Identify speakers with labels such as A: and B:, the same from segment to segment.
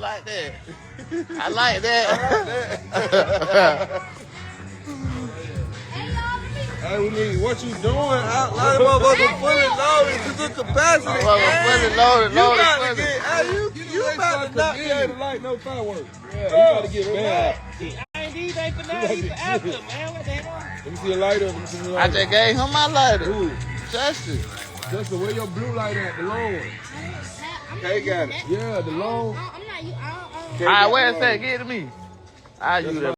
A: like that. I like that.
B: Hey, we need what you doing? Like a motherfucker fully loaded to the capacity.
A: Fully loaded.
B: You about to not be able to light no fireworks. Yeah, you got to get bad.
C: I ain't these ain't for now, these for after, man. What the hell?
B: Let me see a lighter.
A: I just gave him my lighter.
B: Who?
A: Justin.
B: Justin, where your blue light at? The long one. Kay got it. Yeah, the long.
D: I'm not you.
A: All right, where's that? Give it to me. I'll use that.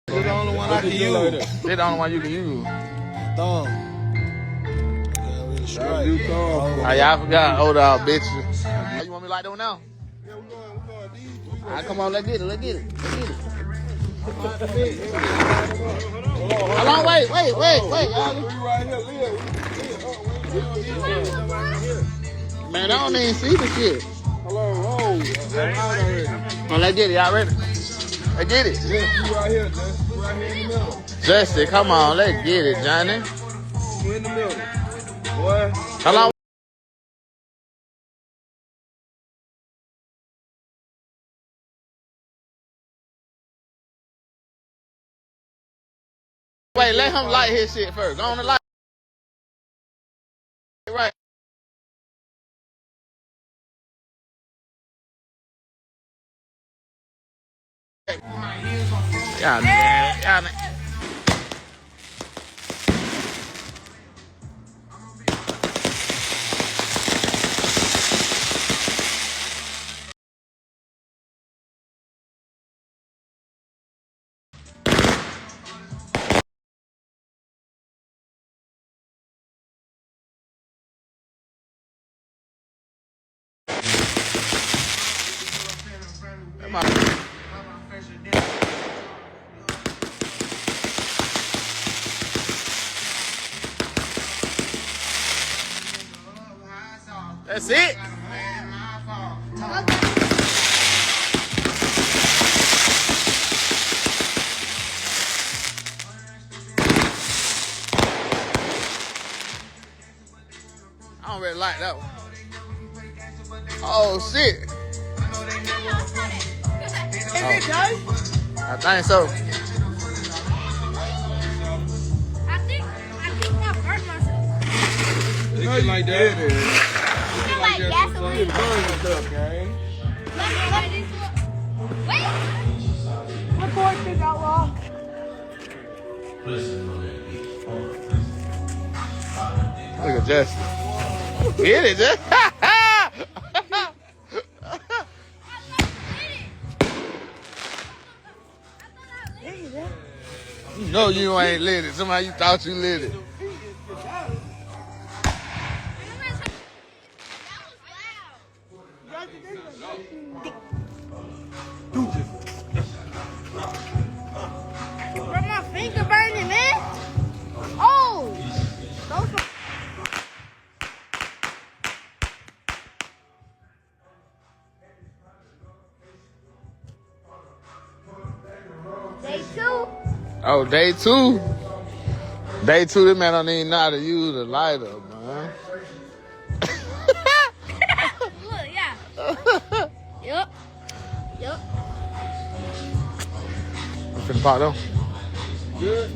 B: This the only one I can use.
A: This the only one you can use.
B: Thumb.
A: Oh, y'all forgot. Hold on, bitches. Oh, you want me to light that one now?
B: Yeah, we're going these.
A: All right, come on, let's get it. Hold on, wait, y'all. Man, I don't even see the shit.
B: Hello.
A: Oh, let's get it. Y'all ready? Let's get it.
B: Yeah, you right here, Justin. You right here in the middle.
A: Justin, come on, let's get it, Johnny.
B: You in the middle. Boy.
A: Hello. Wait, let him light his shit first. Go on and light. Right. Y'all man. Come on. That's it. I don't really like that one. Oh shit.
C: Is it done?
A: I think so.
D: I think I hurt myself.
B: It's like that.
D: I feel like gasoline. Wait.
C: Report this outlaw.
A: Look at Justin. Get it, Justin. You know you ain't lit it. Somebody you thought you lit it.
D: Bro, my finger burning, man. Oh. Day 2.
A: Oh, day 2. Day 2, this man don't even know how to use a lighter, man.
D: Look, yeah. Yup.
A: I'm finna pop them.
B: Good.